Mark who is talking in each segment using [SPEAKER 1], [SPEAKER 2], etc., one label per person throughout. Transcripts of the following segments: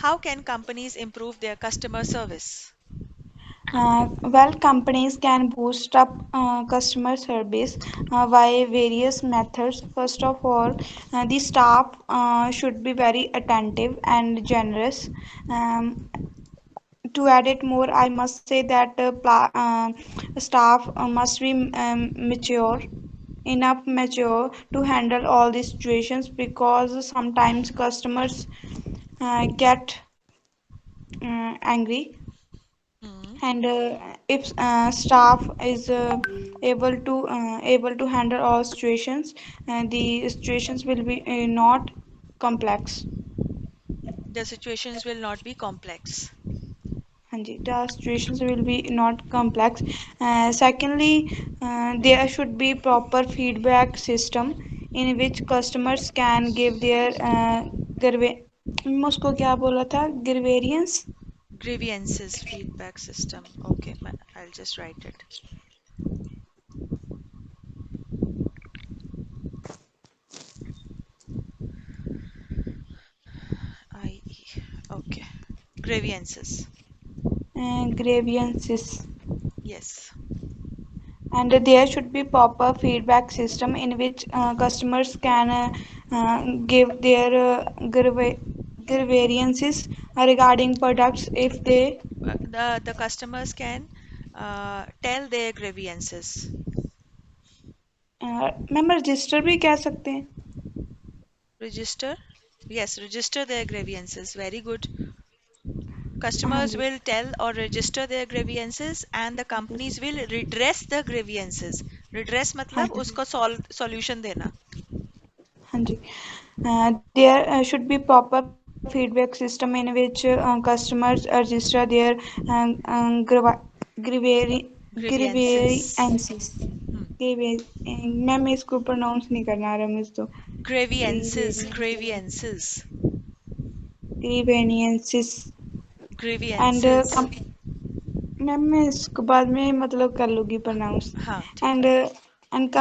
[SPEAKER 1] How can companies improve their customer service?
[SPEAKER 2] Well, companies can boost up customer service by various methods. First of all, the staff should be very attentive and generous. Um, to add it more, I must say that staff must be mature to handle all these situations because sometimes customers get angry,
[SPEAKER 1] Hmm.
[SPEAKER 2] and if staff is able to handle all situations, the situations will be not complex.
[SPEAKER 1] The situations will not be complex.
[SPEAKER 2] Hanji, the situations will be not complex. Secondly, there should be proper feedback system in which customers can give their ग्रवे मैं उसको क्या बोला था ग्रीवेरियंस.
[SPEAKER 1] Grievances feedback system. Okay, I'll just write it. IE. Okay. Grievances.
[SPEAKER 2] Grievances.
[SPEAKER 1] Yes.
[SPEAKER 2] And there should be proper feedback system in which customers can give their grievances regarding products if they.
[SPEAKER 1] The customers can tell their grievances.
[SPEAKER 2] Ma'am register भी कह सकते हैं.
[SPEAKER 1] Register. Yes, register their grievances. Very good.
[SPEAKER 2] हाँ
[SPEAKER 1] Customers
[SPEAKER 2] ji.
[SPEAKER 1] will tell or register their grievances and the companies will redress the grievances. Redress
[SPEAKER 2] हाँ
[SPEAKER 1] मतलब
[SPEAKER 2] जी.
[SPEAKER 1] उसको solution देना.
[SPEAKER 2] हाँ जी. There should be proper feedback system in which customers register their
[SPEAKER 1] Grievances.
[SPEAKER 2] grievances.
[SPEAKER 1] Hmm.
[SPEAKER 2] Ma'am इसको pronounce नहीं करना आ रहा मुझे तो.
[SPEAKER 1] Grievances.
[SPEAKER 2] Grievances.
[SPEAKER 1] Grievances.
[SPEAKER 2] grievances. And
[SPEAKER 1] Grievances.
[SPEAKER 2] Ma'am मैं इसको बाद में मतलब कर लूँगी प्रोनाउंस.
[SPEAKER 1] हाँ ठीक
[SPEAKER 2] And
[SPEAKER 1] है.
[SPEAKER 2] and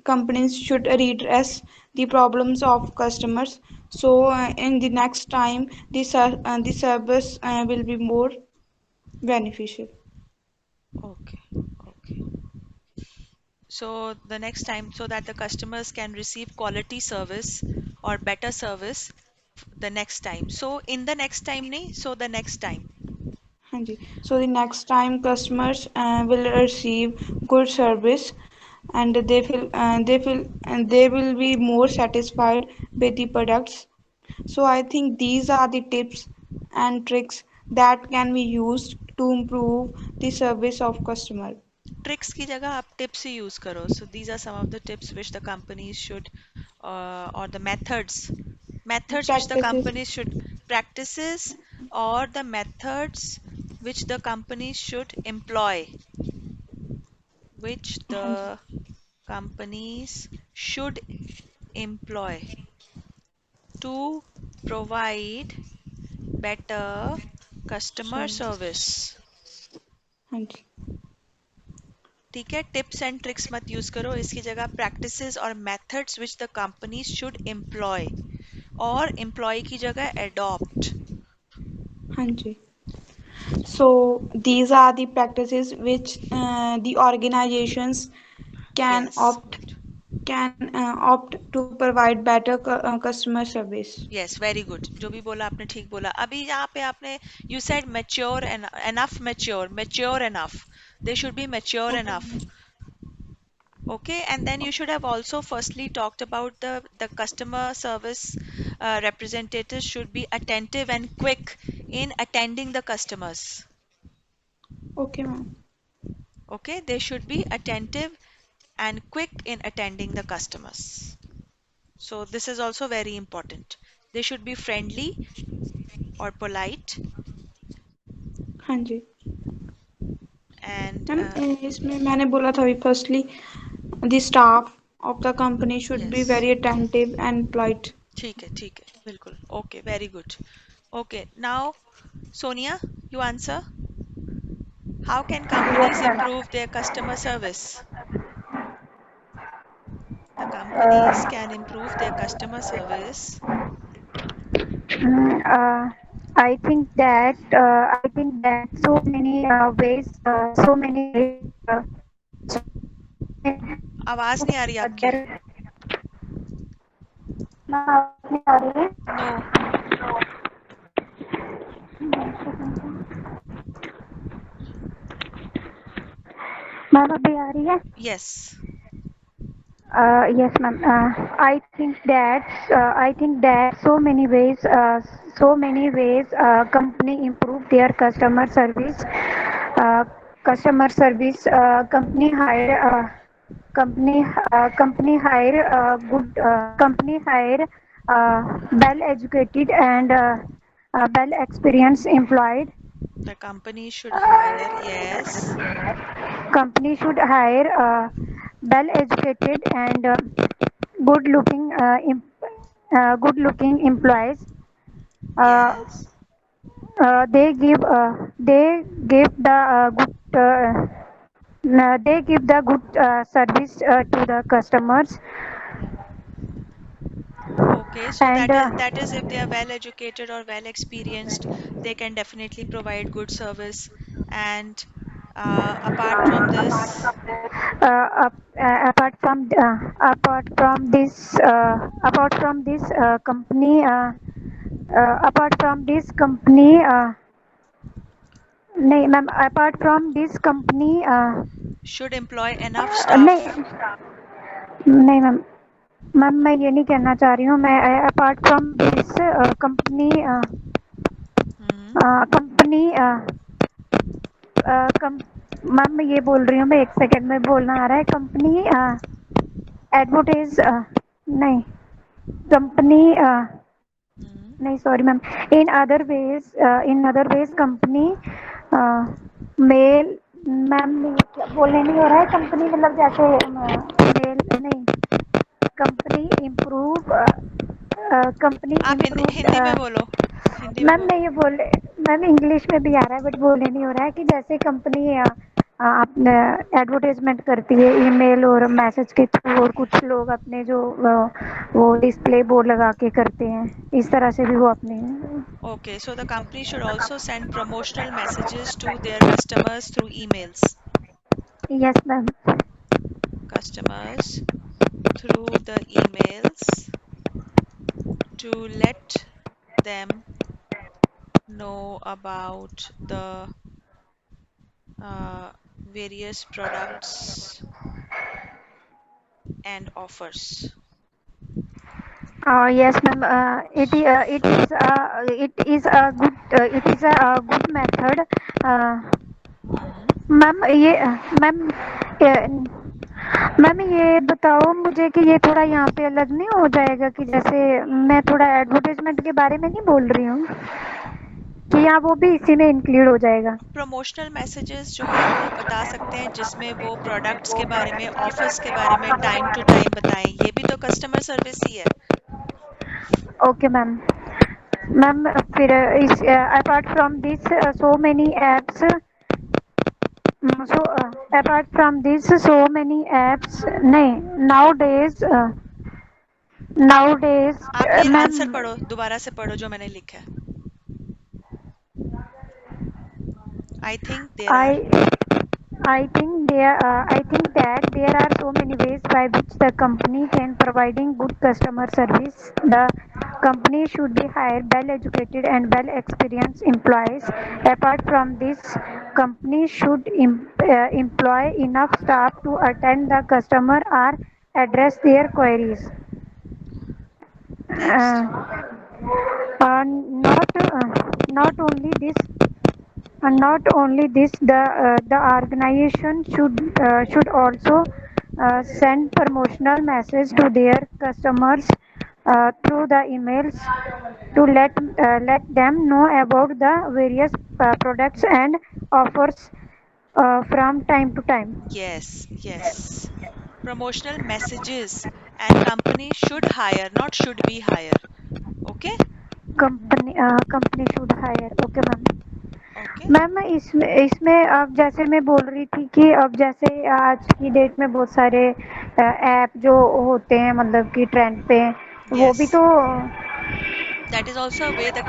[SPEAKER 2] companies should redress the problems of customers, so in the next time the service will be more beneficial.
[SPEAKER 1] Okay. Okay. So the next time, so that the customers can receive quality service or better service the next time. So in the next time, nahi, so the next time.
[SPEAKER 2] हाँ जी. So the next time customers will receive good service, and they will be more satisfied with the products. So I think these are the tips and tricks that can be used to improve the service of customer.
[SPEAKER 1] Tricks की जगह आप tips ही use करो. So these are some of the tips which the companies should, or the methods which the
[SPEAKER 2] Practices.
[SPEAKER 1] companies should, practices or the methods which the companies should employ, which
[SPEAKER 2] हाँ जी.
[SPEAKER 1] the companies should employ to provide better customer
[SPEAKER 2] So
[SPEAKER 1] service.
[SPEAKER 2] हाँ जी.
[SPEAKER 1] ठीक है, tips and tricks मत use करो, इसकी जगह practices और methods which the company should employ, और एम्प्लॉय की जगह एडॉप्ट.
[SPEAKER 2] हाँ जी. So these are the practices which the organizations can
[SPEAKER 1] yes
[SPEAKER 2] opt
[SPEAKER 1] good.
[SPEAKER 2] opt to provide better customer service.
[SPEAKER 1] Yes very good, जो भी बोला आपने ठीक बोला. अभी यहाँ पे आपने you said mature and enough, mature mature enough, they should be mature enough.
[SPEAKER 2] Okay.
[SPEAKER 1] Okay, and then you should have also firstly talked about the customer service representatives should be attentive and quick in attending the customers.
[SPEAKER 2] Okay, ma'am.
[SPEAKER 1] Okay, they should be attentive and quick in attending the customers. So this is also very important. They should be friendly or polite
[SPEAKER 2] हाँ जी.
[SPEAKER 1] and
[SPEAKER 2] ma'am इसमें मैंने बोला था अभी firstly the staff of the company should be
[SPEAKER 1] yes.
[SPEAKER 2] very attentive and polite.
[SPEAKER 1] ठीक है बिल्कुल. Okay, very good. Okay, now Sonia, you answer. How can companies improve their customer service? The companies can improve their customer service
[SPEAKER 3] I think that so many ways company
[SPEAKER 1] आवाज नहीं आ रही
[SPEAKER 3] improve
[SPEAKER 1] आपकी।
[SPEAKER 3] their ma'am आवाज नहीं आ रही है
[SPEAKER 1] no.
[SPEAKER 3] Ma'am अभी आ रही है
[SPEAKER 1] yes.
[SPEAKER 3] Yes, ma'am. I think that so many ways company improve their Uh, customer service company hire well educated and well experienced employed.
[SPEAKER 1] The company should hire, yes.
[SPEAKER 3] Company should hire well educated and good looking employees. Uh,
[SPEAKER 1] Yes.
[SPEAKER 3] they give the good service to the customers
[SPEAKER 1] Okay, so
[SPEAKER 3] and
[SPEAKER 1] that is if they are well educated or well experienced, they can definitely provide good service. And apart from this,
[SPEAKER 3] apart from this company apart from this company नहीं ma'am apart from this company
[SPEAKER 1] should employ enough
[SPEAKER 3] नहीं
[SPEAKER 1] staff.
[SPEAKER 3] नहीं ma'am ma'am मैं ये नहीं कहना चाह रही हूँ मैं apart from this company
[SPEAKER 1] Hmm.
[SPEAKER 3] Company ma'am मैं ये बोल रही हूँ मैं एक सेकंड में बोलना आ रहा है कंपनी एडवर्टाइज नहीं कंपनी
[SPEAKER 1] Hmm.
[SPEAKER 3] नहीं sorry ma'am in other ways company mail ma'am ये क्या बोलने नहीं हो रहा है कंपनी मतलब जैसे मेल नहीं कंपनी इम्प्रूव कंपनी
[SPEAKER 1] आप हिंदी
[SPEAKER 3] इम्प्रूव
[SPEAKER 1] हिंदी में बोलो। हिंदी में
[SPEAKER 3] मैम
[SPEAKER 1] बोलो।
[SPEAKER 3] मैं ये बोल मैम इंग्लिश में भी आ रहा है बट बोलने नहीं हो रहा है कि जैसे कंपनी अपने एडवर्टाइजमेंट करती है ईमेल और मैसेज के थ्रू और कुछ लोग अपने जो वो डिस्प्ले बोर्ड लगा के करते हैं इस तरह से भी वो अपने
[SPEAKER 1] Okay, so the company should also send promotional messages to their customers through emails.
[SPEAKER 3] Yes ma'am
[SPEAKER 1] Customers through the emails to let them know about the various products and offers.
[SPEAKER 3] yes ma'am it is a good method uh,
[SPEAKER 1] Hmm.
[SPEAKER 3] Ma'am ये ma'am ma'am ये बताओ मुझे कि ये थोड़ा यहाँ पे अलग नहीं हो जाएगा कि जैसे मैं थोड़ा एडवर्टाइजमेंट के बारे में नहीं बोल रही हूँ कि यहाँ वो भी इसी में इंक्लूड हो जाएगा
[SPEAKER 1] प्रमोशनल मैसेजेस जो है वो बता सकते हैं जिसमें वो प्रोडक्ट्स के बारे में, ऑफर्स के बारे में टाइम टू टाइम बताएं। ये भी तो कस्टमर सर्विस ही है।
[SPEAKER 3] ओके मैम मैम फिर इस apart from this so many apps so apart from this so many apps नहीं nowadays
[SPEAKER 1] आप ये
[SPEAKER 3] मैम
[SPEAKER 1] आंसर पढ़ो, दोबारा से पढ़ो जो मैंने लिखा है। I think there are.
[SPEAKER 3] I I think that there are so many ways by which the company can providing good customer service. The company should be hire well educated and well experienced employees. Apart from this, company should employ enough staff to attend the customer or address their queries.
[SPEAKER 1] Next.
[SPEAKER 3] Uh, not only this not only this, the organization should also send promotional message to their customers through the emails to let them know about the various products and offers from time to time.
[SPEAKER 1] Yes, yes. Promotional messages and company should hire, not should be hire. Okay.
[SPEAKER 3] Company should hire okay ma'am
[SPEAKER 1] okay.
[SPEAKER 3] Ma'am इसमें इसमें अब जैसे मैं बोल रही थी कि अब जैसे आज की डेट में बहुत सारे ऐप जो होते हैं मतलब कि ट्रेंड पे वो
[SPEAKER 1] यस,
[SPEAKER 3] भी तो
[SPEAKER 1] that is also a way that